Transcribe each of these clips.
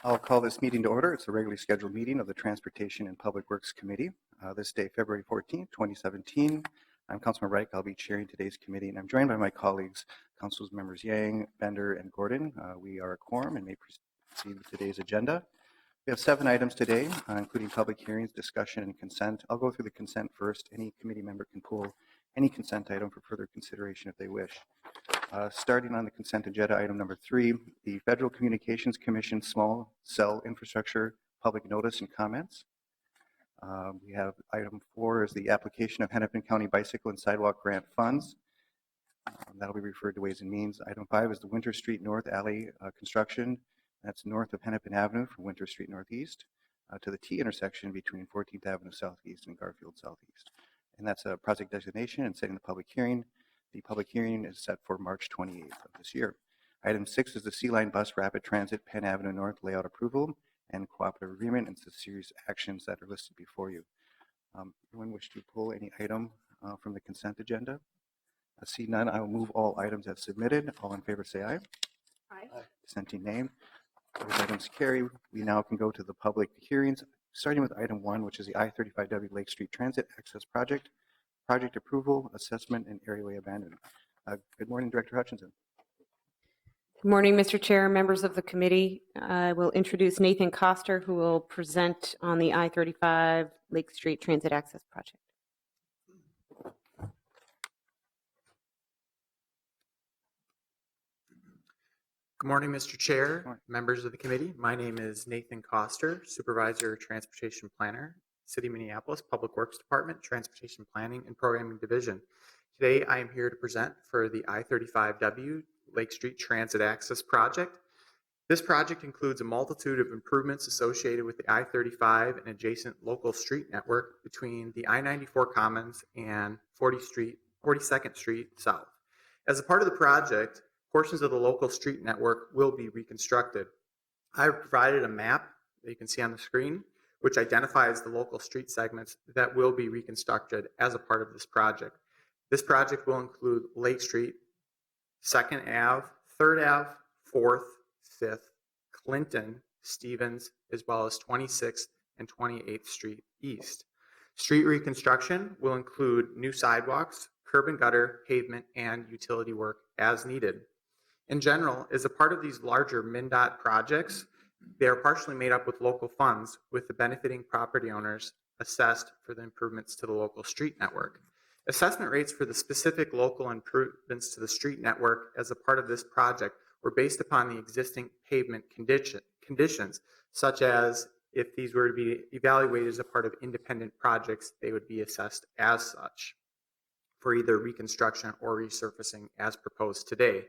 I'll call this meeting to order. It's a regularly scheduled meeting of the Transportation and Public Works Committee. This day, February 14th, 2017. I'm Councilman Reich. I'll be chairing today's committee, and I'm joined by my colleagues, Council Members Yang, Bender, and Gordon. We are a quorum and may proceed with today's agenda. We have 7 items today, including public hearings, discussion, and consent. I'll go through the consent first. Any committee member can pull any consent item for further consideration if they wish. Starting on the consent agenda, item number 3, the Federal Communications Commission Small Cell Infrastructure Public Notice and Comments. We have item 4 is the application of Hennepin County Bicycle and Sidewalk Grant Funds. That'll be referred to Ways and Means. Item 5 is the Winter Street North Alley construction. That's north of Hennepin Avenue from Winter Street Northeast to the T intersection between 14th Avenue Southeast and Garfield Southeast. And that's a project designation and setting the public hearing. The public hearing is set for March 28th of this year. Item 6 is the C-Line Bus Rapid Transit Penn Avenue North layout approval and cooperative agreement. And it's a series of actions that are listed before you. Anyone wish to pull any item from the consent agenda? I see none. I will move all items as submitted. All in favor say aye. Aye. Dissenting name. Those items carry. We now can go to the public hearings, starting with item 1, which is the I-35W Lake Street Transit Access Project. Project approval, assessment, and areaway abandonment. Good morning, Director Hutchinson. Good morning, Mr. Chair, members of the committee. I will introduce Nathan Koster, who will present on the I-35 Lake Street Transit Access Project. Good morning, Mr. Chair, members of the committee. My name is Nathan Koster, Supervisor, Transportation Planner, City of Minneapolis Public Works Department, Transportation Planning and Programming Division. Today, I am here to present for the I-35W Lake Street Transit Access Project. This project includes a multitude of improvements associated with the I-35 and adjacent local street network between the I-94 Commons and 42nd Street South. As a part of the project, portions of the local street network will be reconstructed. I have provided a map that you can see on the screen, which identifies the local street segments that will be reconstructed as a part of this project. This project will include Lake Street, 2nd Ave, 3rd Ave, 4th, 5th, Clinton, Stevens, as well as 26th and 28th Street East. Street reconstruction will include new sidewalks, curb and gutter, pavement, and utility work as needed. In general, as a part of these larger MnDOT projects, they are partially made up with local funds, with the benefiting property owners assessed for the improvements to the local street network. Assessment rates for the specific local improvements to the street network as a part of this project were based upon the existing pavement conditions, such as if these were to be evaluated as a part of independent projects, they would be assessed as such for either reconstruction or resurfacing as proposed today.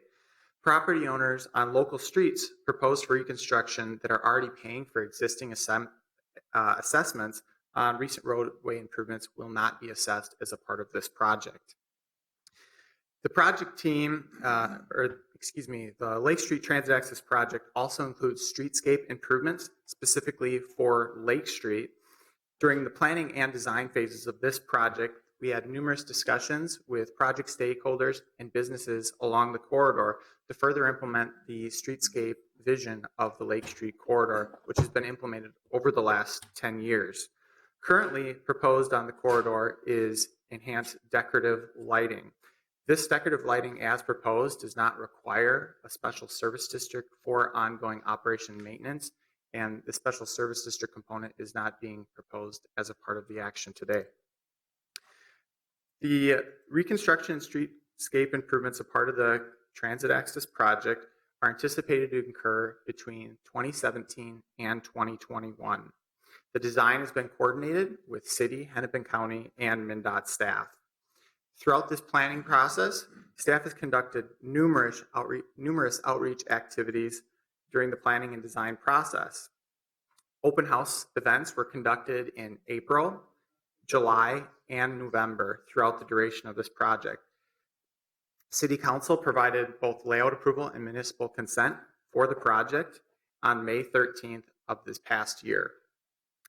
Property owners on local streets proposed for reconstruction that are already paying for existing assessments on recent roadway improvements will not be assessed as a part of this project. The project team, the Lake Street Transit Access Project also includes streetscape improvements specifically for Lake Street. During the planning and design phases of this project, we had numerous discussions with project stakeholders and businesses along the corridor to further implement the streetscape vision of the Lake Street corridor, which has been implemented over the last 10 years. Currently proposed on the corridor is enhanced decorative lighting. This decorative lighting as proposed does not require a special service district for ongoing operation and maintenance, and the special service district component is not being proposed as a part of the action today. The reconstruction and streetscape improvements, a part of the Transit Access Project, are anticipated to occur between 2017 and 2021. The design has been coordinated with City, Hennepin County, and MnDOT staff. Throughout this planning process, staff has conducted numerous outreach activities during the planning and design process. Open house events were conducted in April, July, and November throughout the duration of this project. City Council provided both layout approval and municipal consent for the project on May 13th of this past year.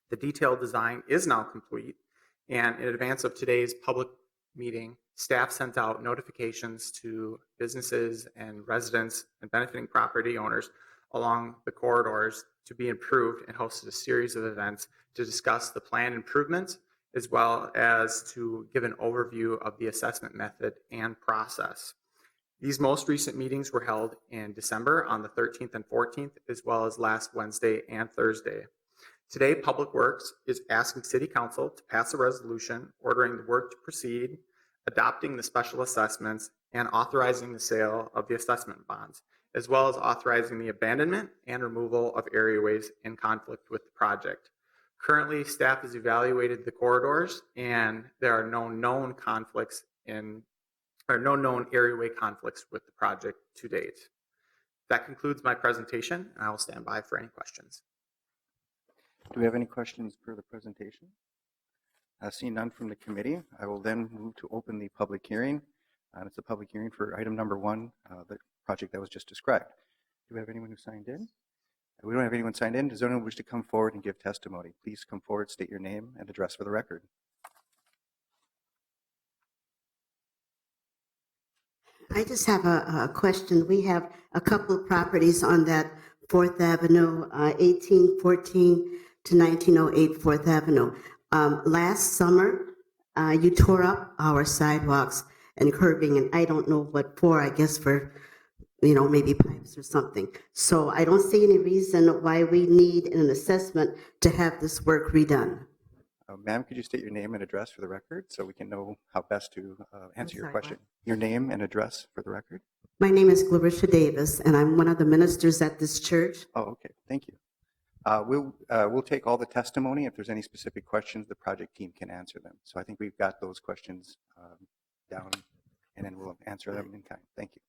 The detailed design is now complete, and in advance of today's public meeting, staff sent out notifications to businesses and residents and benefiting property owners along the corridors to be improved and hosted a series of events to discuss the planned improvements as well as to give an overview of the assessment method and process. These most recent meetings were held in December on the 13th and 14th, as well as last Wednesday and Thursday. Today, Public Works is asking City Council to pass a resolution ordering the work to proceed, adopting the special assessments, and authorizing the sale of the assessment bonds, as well as authorizing the abandonment and removal of areaways in conflict with the project. Currently, staff has evaluated the corridors, and there are no known areaway conflicts with the project to date. That concludes my presentation, and I will stand by for any questions. Do we have any questions per the presentation? Seeing none from the committee, I will then move to open the public hearing. It's a public hearing for item number 1, the project that was just described. Do we have anyone who signed in? We don't have anyone signed in. Does anyone wish to come forward and give testimony? Please come forward, state your name and address for the record. I just have a question. We have a couple of properties on that 4th Avenue, 1814 to 1908 4th Avenue. Last summer, you tore up our sidewalks and curbing, and I don't know what for, I guess for, maybe pipes or something. So I don't see any reason why we need an assessment to have this work redone. Ma'am, could you state your name and address for the record so we can know how best to answer your sorry, question? what? Your name and address for the record. My name is Clarissa Davis, and I'm one of the ministers at this church. Oh, okay. Thank you. We'll take all the testimony. If there's any specific questions, the project team can answer them. So I think we've got those questions down, and then we'll answer them in kind. Thank you.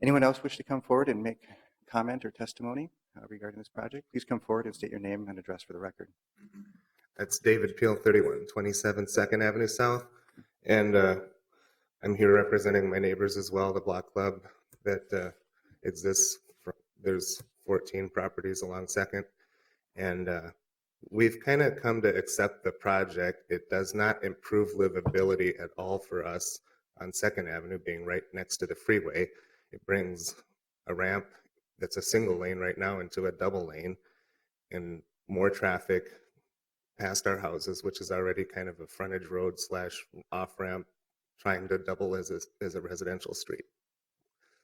Anyone else wish to come forward and make comment or testimony regarding this project? Please come forward and state your name and address for the record. That's David Peel, 3127 2nd Avenue South. And I'm here representing my neighbors as well, the block club that exists. There's 14 properties along 2nd. And we've kind of come to accept the project. It does not improve livability at all for us on 2nd Avenue being right next to the freeway. It brings a ramp that's a single lane right now into a double lane and more traffic past our houses, which is already kind of a frontage road / off ramp, trying to double as a residential street.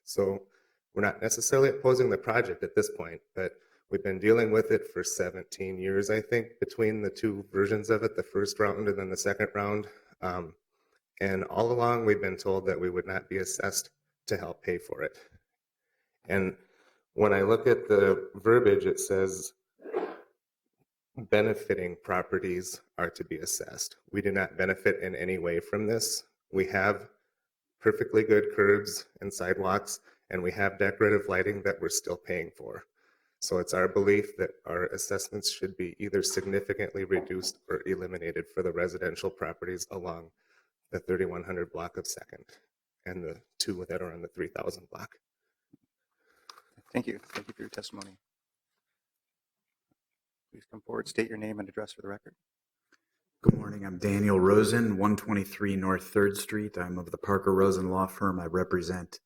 So we're not necessarily opposing the project at this point, but we've been dealing with it for 17 years, I think, between the two versions of it, the first round and then the second round. And all along, we've been told that we would not be assessed to help pay for it. And when I look at the verbiage, it says benefiting properties are to be assessed. We do not benefit in any way from this. We have perfectly good curbs and sidewalks, and we have decorative lighting that we're still paying for. So it's our belief that our assessments should be either significantly reduced or eliminated for the residential properties along the 3100 block of 2nd and the 2 that are on the 3000 block. Thank you. Thank you for your testimony. Please come forward, state your name and address for the record. Good morning. I'm Daniel Rosen, 123 North 3rd Street. I'm of the Parker Rosen Law Firm. I represent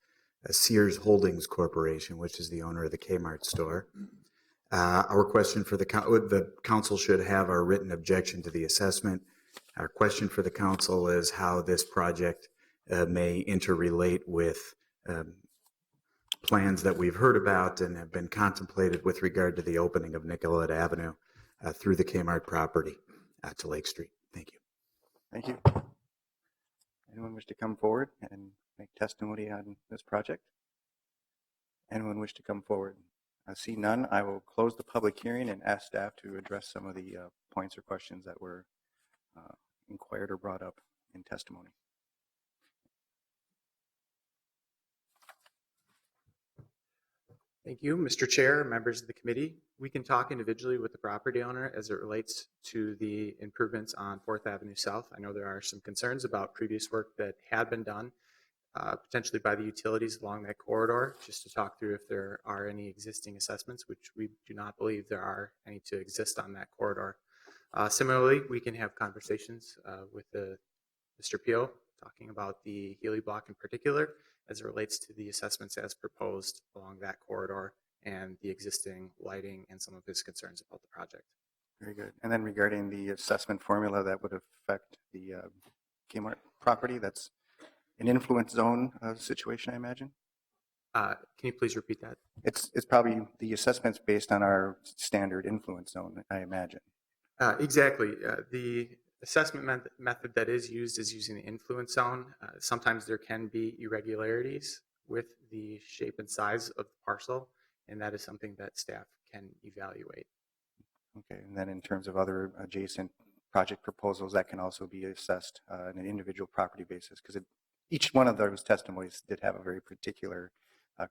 Sears Holdings Corporation, which is the owner of the Kmart store. Our question for the council should have our written objection to the assessment. Our question for the council is how this project may interrelate with plans that we've heard about and have been contemplated with regard to the opening of Nicollet Avenue through the Kmart property to Lake Street. Thank you. Thank you. Anyone wish to come forward and make testimony on this project? Anyone wish to come forward? I see none. I will close the public hearing and ask staff to address some of the points or questions that were inquired or brought up in testimony. Thank you, Mr. Chair, members of the committee. We can talk individually with the property owner as it relates to the improvements on 4th Avenue South. I know there are some concerns about previous work that had been done, potentially by the utilities along that corridor, just to talk through if there are any existing assessments, which we do not believe there are any to exist on that corridor. Similarly, we can have conversations with Mr. Peel talking about the Healy block in particular as it relates to the assessments as proposed along that corridor and the existing lighting and some of his concerns about the project. Very good. And then regarding the assessment formula that would affect the Kmart property, that's an influence zone situation, I imagine? Can you please repeat that? It's probably the assessment's based on our standard influence zone, I imagine. Exactly. The assessment method that is using the influence zone. Sometimes there can be irregularities with the shape and size of the parcel, and that is something that staff can evaluate. Okay, and then in terms of other adjacent project proposals, that can also be assessed on an individual property basis, because each one of those testimonies did have a very particular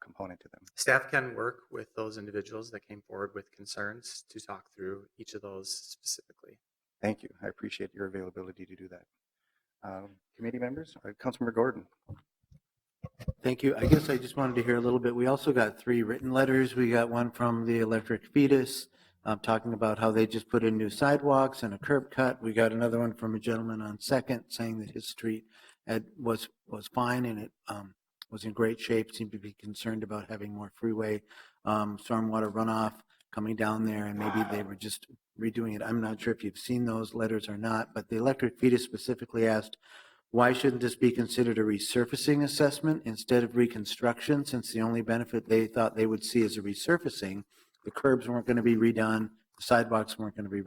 component to them. Staff can work with those individuals that came forward with concerns to talk through each of those specifically. Thank you. I appreciate your availability to do that. Committee members, Councilmember Gordon. Thank you. I guess I just wanted to hear a little bit. We also got 3 written letters. We got one from the Electric Fetus talking about how they just put in new sidewalks and a curb cut. We got another one from a gentleman on Second saying that his street was fine and it was in great shape, seemed to be concerned about having more freeway stormwater runoff coming down there, and maybe they were just redoing it. I'm not sure if you've seen those letters or not, but the Electric Fetus specifically asked, why shouldn't this be considered a resurfacing assessment instead of reconstruction, since the only benefit they thought they would see is a resurfacing? The curbs weren't going to be redone, the sidewalks weren't going to be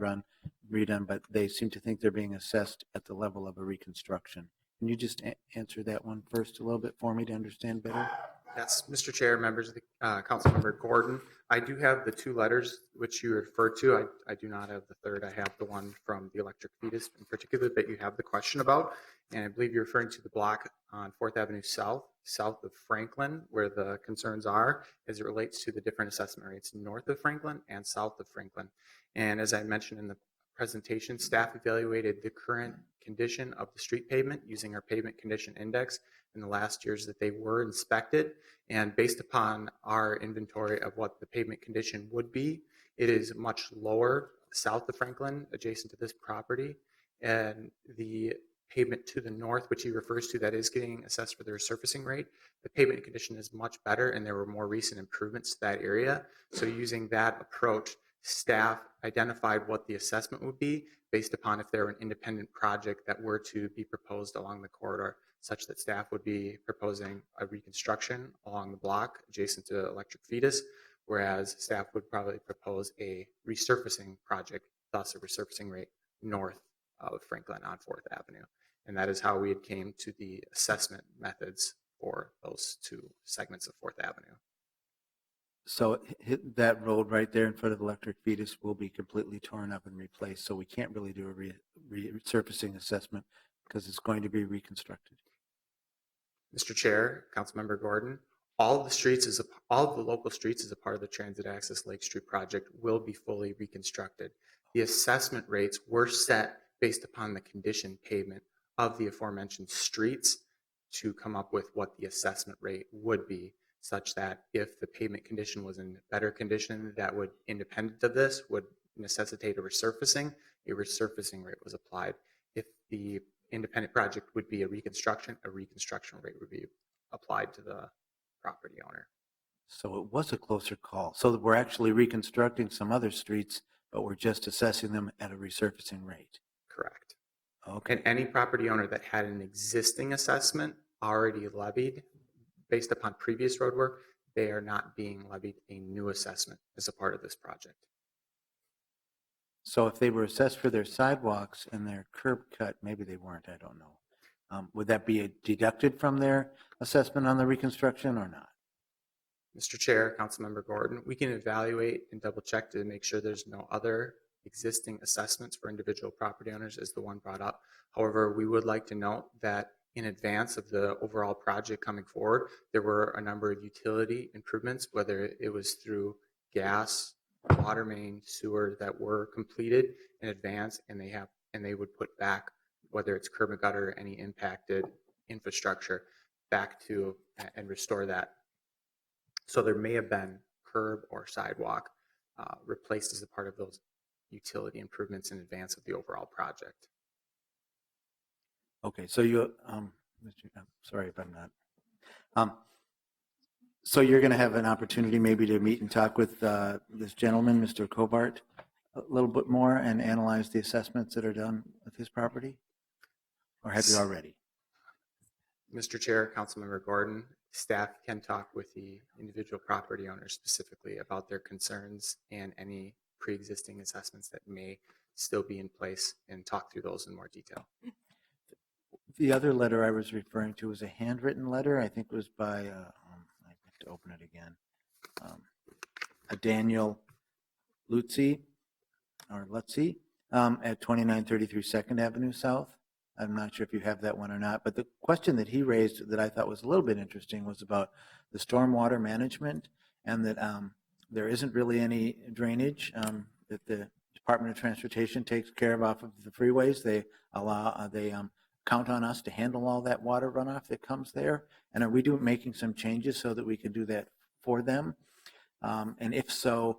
redone, but they seem to think they're being assessed at the level of a reconstruction. Can you just answer that one first a little bit for me to understand better? Yes, Mr. Chair, members of the Councilmember Gordon, I do have the 2 letters which you referred to. I do not have the third. I have the one from the Electric Fetus in particular that you have the question about. And I believe you're referring to the block on 4th Avenue South of Franklin, where the concerns are as it relates to the different assessment rates north of Franklin and south of Franklin. And as I mentioned in the presentation, staff evaluated the current condition of the street pavement using our pavement condition index in the last years that they were inspected. And based upon our inventory of what the pavement condition would be, it is much lower south of Franklin, adjacent to this property. And the pavement to the north, which he refers to, that is getting assessed for the resurfacing rate, the pavement condition is much better, and there were more recent improvements to that area. So using that approach, staff identified what the assessment would be based upon if there were an independent project that were to be proposed along the corridor, such that staff would be proposing a reconstruction along the block adjacent to Electric Fetus, whereas staff would probably propose a resurfacing project, thus a resurfacing rate north of Franklin on 4th Avenue. And that is how we had came to the assessment methods for those 2 segments of 4th Avenue. So that road right there in front of Electric Fetus will be completely torn up and replaced. So we can't really do a resurfacing assessment because it's going to be reconstructed. Mr. Chair, Councilmember Gordon, all of the local streets as a part of the Transit Access Lake Street project will be fully reconstructed. The assessment rates were set based upon the condition pavement of the aforementioned streets to come up with what the assessment rate would be, such that if the pavement condition was in better condition, that would, independent of this, would necessitate a resurfacing rate was applied. If the independent project would be a reconstruction rate would be applied to the property owner. So it was a closer call. So we're actually reconstructing some other streets, but we're just assessing them at a resurfacing rate. Correct. Okay. And any property owner that had an existing assessment already levied based upon previous road work, they are not being levied a new assessment as a part of this project. So if they were assessed for their sidewalks and their curb cut, maybe they weren't, I don't know. Would that be deducted from their assessment on the reconstruction or not? Mr. Chair, Councilmember Gordon, we can evaluate and double check to make sure there's no other existing assessments for individual property owners as the one brought up. However, we would like to note that in advance of the overall project coming forward, there were a number of utility improvements, whether it was through gas, water main, sewer, that were completed in advance, and they would put back, whether it's curb and gutter or any impacted infrastructure, back to and restore that. So there may have been curb or sidewalk replaced as a part of those utility improvements in advance of the overall project. Okay, so you, I'm sorry if I'm not. So you're going to have an opportunity maybe to meet and talk with this gentleman, Mr. Cobart, a little bit more and analyze the assessments that are done with his property? Or have you already? Mr. Chair, Councilmember Gordon, staff can talk with the individual property owners specifically about their concerns and any pre-existing assessments that may still be in place and talk through those in more detail. The other letter I was referring to was a handwritten letter. I think it was by, I have to open it again, a Daniel Lutzi, or Lutzi, at 2933 Second Avenue South. I'm not sure if you have that one or not, but the question that he raised that I thought was a little bit interesting was about the stormwater management, and that there isn't really any drainage that the Department of Transportation takes care of off of the freeways. They count on us to handle all that water runoff that comes there. And are we making some changes so that we can do that for them? And if so,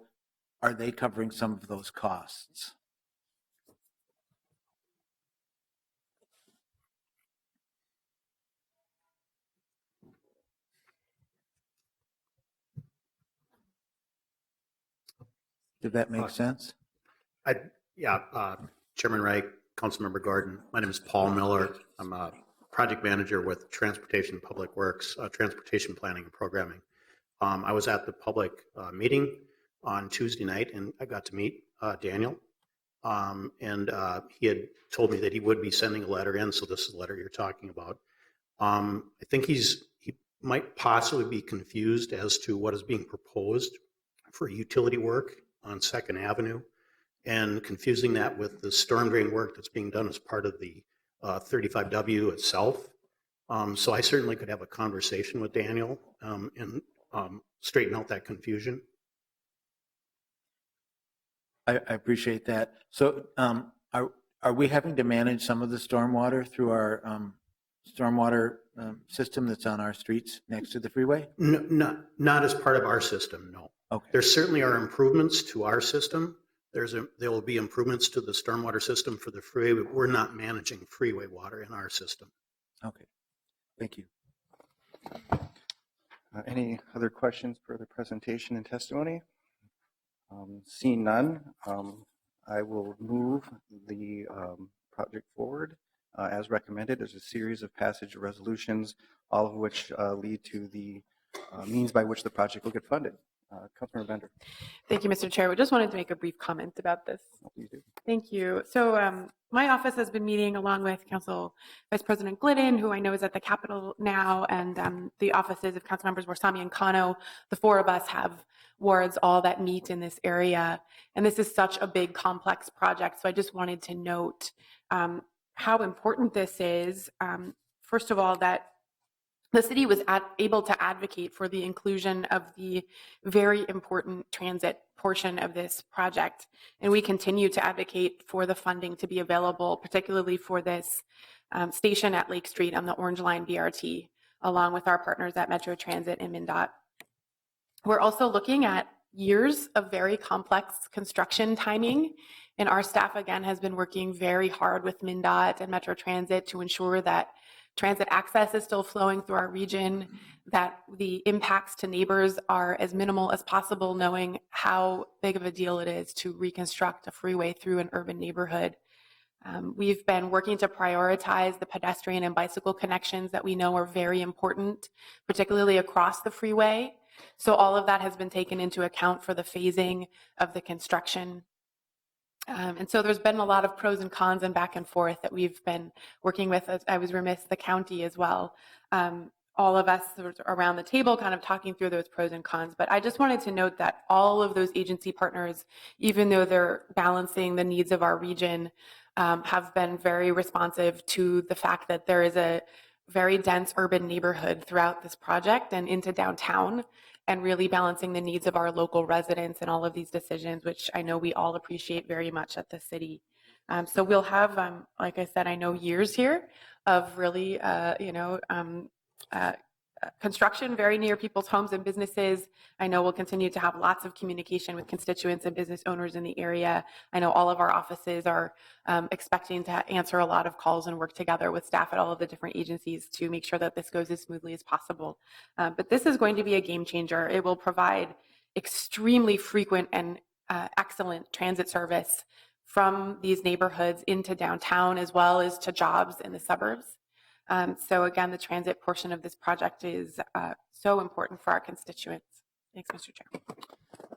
are they covering some of those costs? Did that make sense? Chairman Wright, Councilmember Gordon. My name is Paul Miller. I'm a project manager with Transportation Public Works, Transportation Planning and Programming. I was at the public meeting on Tuesday night, and I got to meet Daniel. He had told me that he would be sending a letter in, so this is the letter you're talking about. I think he might possibly be confused as to what is being proposed for utility work on 2nd Avenue, and confusing that with the storm drain work that's being done as part of the 35W itself. So I certainly could have a conversation with Daniel and straighten out that confusion. I appreciate that. So are we having to manage some of the stormwater through our stormwater system that's on our streets next to the freeway? No, not as part of our system, no. Okay. There certainly are improvements to our system. There will be improvements to the stormwater system for the freeway, but we're not managing freeway water in our system. Okay. Thank you. Any other questions for the presentation and testimony? Seeing none, I will move the project forward as recommended. There's a series of passage resolutions, all of which lead to the means by which the project will get funded. Councilmember Bender. Thank you, Mr. Chair. We just wanted to make a brief comment about this. Please do. Thank you. So my office has been meeting along with Council Vice President Glidden, who I know is at the Capitol now, and the offices of Council Members Warsami and Kano. The four of us have wards all that meet in this area. And this is such a big, complex project. So I just wanted to note how important this is. First of all, that the city was able to advocate for the inclusion of the very important transit portion of this project. And we continue to advocate for the funding to be available, particularly for this station at Lake Street on the Orange Line BRT, along with our partners at Metro Transit and MnDOT. We're also looking at years of very complex construction timing. And our staff, again, has been working very hard with MnDOT and Metro Transit to ensure that transit access is still flowing through our region, that the impacts to neighbors are as minimal as possible, knowing how big of a deal it is to reconstruct a freeway through an urban neighborhood. We've been working to prioritize the pedestrian and bicycle connections that we know are very important, particularly across the freeway. So all of that has been taken into account for the phasing of the construction. And so there's been a lot of pros and cons and back and forth that we've been working with. I was remiss, the county as well. All of us around the table kind of talking through those pros and cons. But I just wanted to note that all of those agency partners, even though they're balancing the needs of our region, have been very responsive to the fact that there is a very dense urban neighborhood throughout this project and into downtown, and really balancing the needs of our local residents in all of these decisions, which I know we all appreciate very much at the city. So we'll have, like I said, I know years here of really, construction very near people's homes and businesses. I know we'll continue to have lots of communication with constituents and business owners in the area. I know all of our offices are expecting to answer a lot of calls and work together with staff at all of the different agencies to make sure that this goes as smoothly as possible. But this is going to be a game changer. It will provide extremely frequent and excellent transit service from these neighborhoods into downtown as well as to jobs in the suburbs. So again, the transit portion of this project is so important for our constituents. Thanks, Mr. Chair.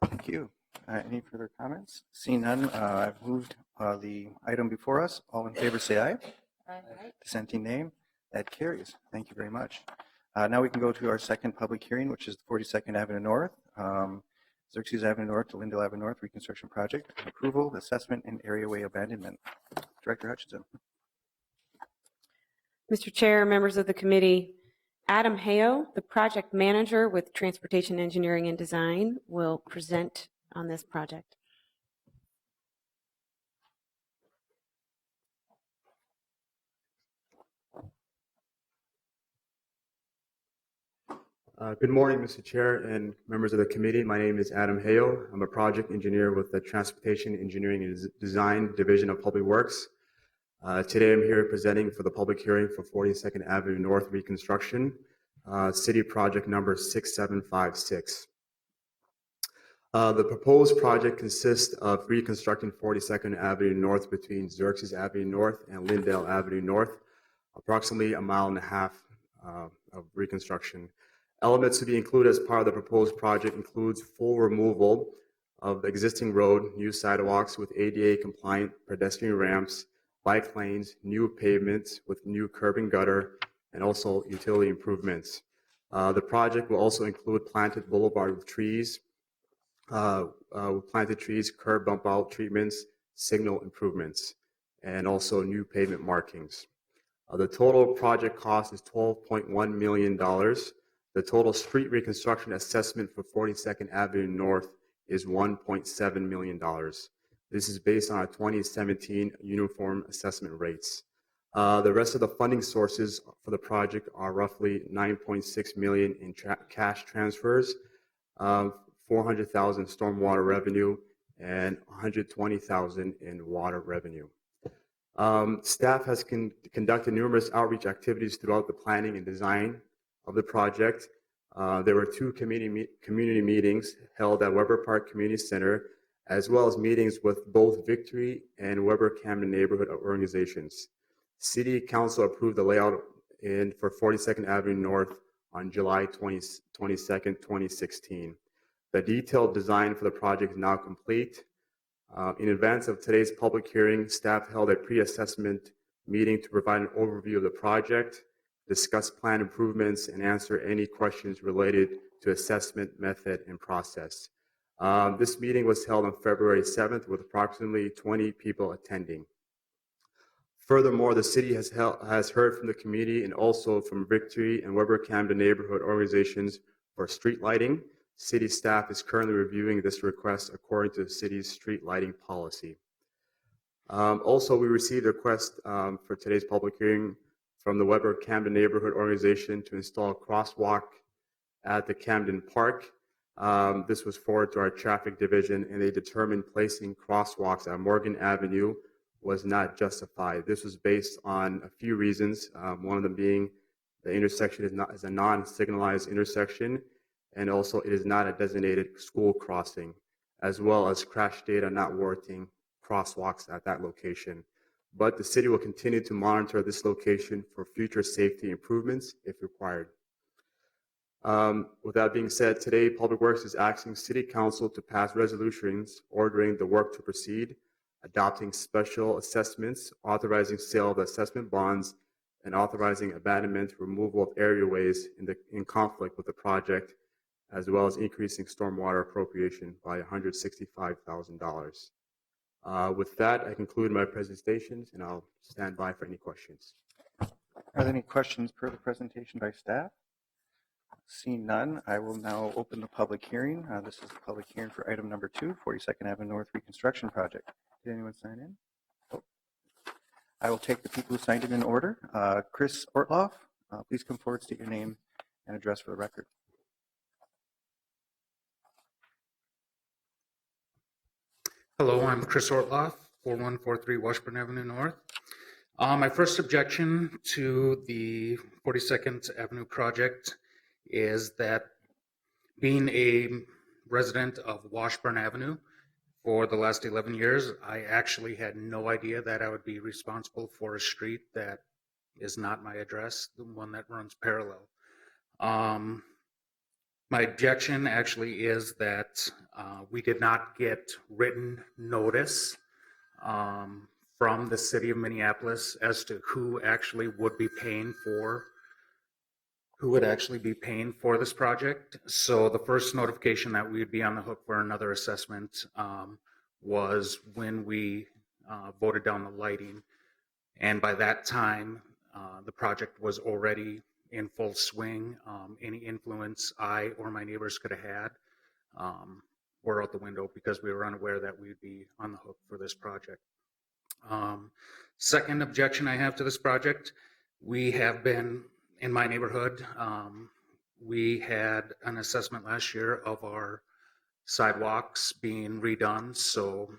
Thank you. Any further comments? Seeing none, I've moved the item before us. All in favor say aye. Aye. Dissenting name. That carries. Thank you very much. Now we can go to our second public hearing, which is the 42nd Avenue North, Xerxes Avenue North to Lindale Avenue North reconstruction project, approval, assessment, and areaway abandonment. Director Hutchinson. Mr. Chair, members of the committee, Adam Heo, the project manager with Transportation Engineering and Design, will present on this project. Good morning, Mr. Chair and members of the committee. My name is Adam Heo. I'm a project engineer with the Transportation Engineering and Design Division of Public Works. Today I'm here presenting for the public hearing for 42nd Avenue North reconstruction, city project number 6756. The proposed project consists of reconstructing 42nd Avenue North between Xerxes Avenue North and Lindale Avenue North, approximately a mile and a half of reconstruction. Elements to be included as part of the proposed project includes full removal of the existing road, new sidewalks with ADA compliant pedestrian ramps, bike lanes, new pavements with new curb and gutter, and also utility improvements. The project will also include planted boulevard with trees, planted trees, curb bump out treatments, signal improvements, and also new pavement markings. The total project cost is $12.1 million. The total street reconstruction assessment for 42nd Avenue North is $1.7 million. This is based on our 2017 uniform assessment rates. The rest of the funding sources for the project are roughly $9.6 million in cash transfers, $400,000 stormwater revenue, and $120,000 in water revenue. Staff has conducted numerous outreach activities throughout the planning and design of the project. There were two community meetings held at Weber Park Community Center, as well as meetings with both Victory and Weber Camden neighborhood organizations. City Council approved the layout for 42nd Avenue North on July 22nd, 2016. The detailed design for the project is now complete. In advance of today's public hearing, staff held a pre-assessment meeting to provide an overview of the project, discuss plan improvements, and answer any questions related to assessment method and process. This meeting was held on February 7th with approximately 20 people attending. Furthermore, the city has heard from the community and also from Victory and Weber Camden neighborhood organizations for street lighting. City staff is currently reviewing this request according to the city's street lighting policy. Also, we received a request for today's public hearing from the Weber Camden neighborhood organization to install a crosswalk at the Camden Park. This was forwarded to our traffic division, and they determined placing crosswalks at Morgan Avenue was not justified. This was based on a few reasons, one of them being the intersection is a non-signalized intersection, and also it is not a designated school crossing, as well as crash data not warranting crosswalks at that location. But the city will continue to monitor this location for future safety improvements if required. With that being said, today Public Works is asking City Council to pass resolutions ordering the work to proceed, adopting special assessments, authorizing sale of assessment bonds, and authorizing abandonment, removal of areaways in conflict with the project, as well as increasing stormwater appropriation by $165,000. With that, I conclude my presentations, and I'll stand by for any questions. Are there any questions per the presentation by staff? Seeing none, I will now open the public hearing. This is the public hearing for item number 2, 42nd Avenue North reconstruction project. Did anyone sign in? Oh. I will take the people who signed in order. Chris Ortloff, please come forward, state your name and address for the record. Hello, I'm Chris Ortloff, 4143 Washburn Avenue North. My first objection to the 42nd Avenue project is that being a resident of Washburn Avenue for the last 11 years, I actually had no idea that I would be responsible for a street that is not my address, the one that runs parallel. My objection actually is that we did not get written notice from the city of Minneapolis as to who actually would be paying for this project. So the first notification that we would be on the hook for another assessment was when we voted down the lighting. And by that time, the project was already in full swing. Any influence I or my neighbors could have had were out the window because we were unaware that we'd be on the hook for this project. Second objection I have to this project, we have been in my neighborhood. We had an assessment last year of our sidewalks being redone. So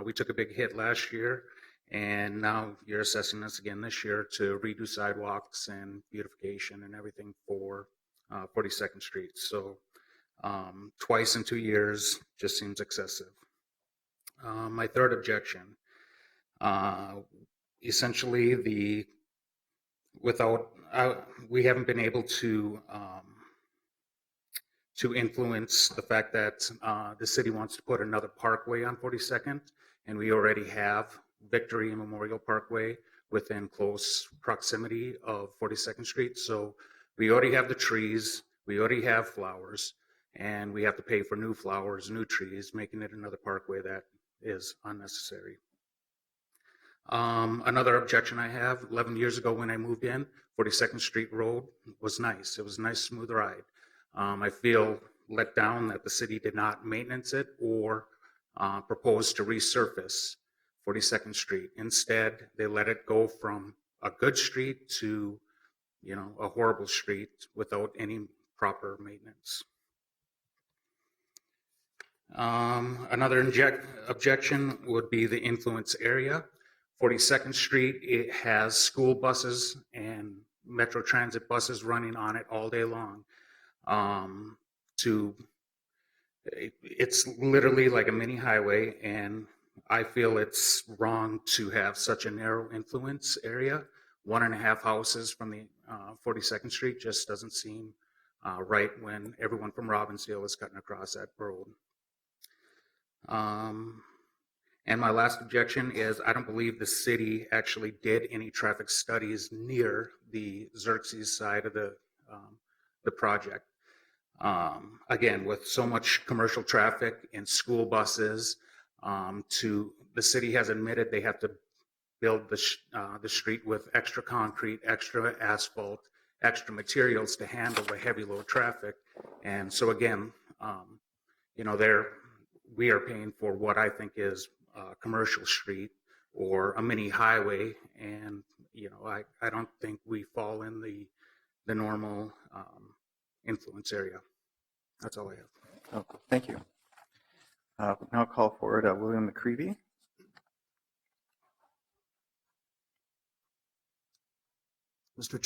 we took a big hit last year, and now you're assessing us again this year to redo sidewalks and beautification and everything for 42nd Street. So twice in 2 years just seems excessive. My third objection, essentially we haven't been able to influence the fact that the city wants to put another parkway on 42nd, and we already have Victory and Memorial Parkway within close proximity of 42nd Street. So we already have the trees, we already have flowers, and we have to pay for new flowers, new trees, making it another parkway that is unnecessary. Another objection I have, 11 years ago when I moved in, 42nd Street Road was nice. It was a nice, smooth ride. I feel let down that the city did not maintenance it or propose to resurface 42nd Street. Instead, they let it go from a good street to, a horrible street without any proper maintenance. Another objection would be the influence area. 42nd Street, it has school buses and Metro Transit buses running on it all day long. It's literally like a mini highway, and I feel it's wrong to have such a narrow influence area. 1.5 houses from the 42nd Street just doesn't seem right when everyone from Robbinsdale is cutting across that road. And my last objection is I don't believe the city actually did any traffic studies near the Xerxes side of the project. Again, with so much commercial traffic and school buses, the city has admitted they have to build the street with extra concrete, extra asphalt, extra materials to handle the heavy load traffic. And so again, we are paying for what I think is a commercial street or a mini highway, and I don't think we fall in the normal influence area. That's all I have. Oh, thank you. Now I'll call forward William McCreevy. Mr.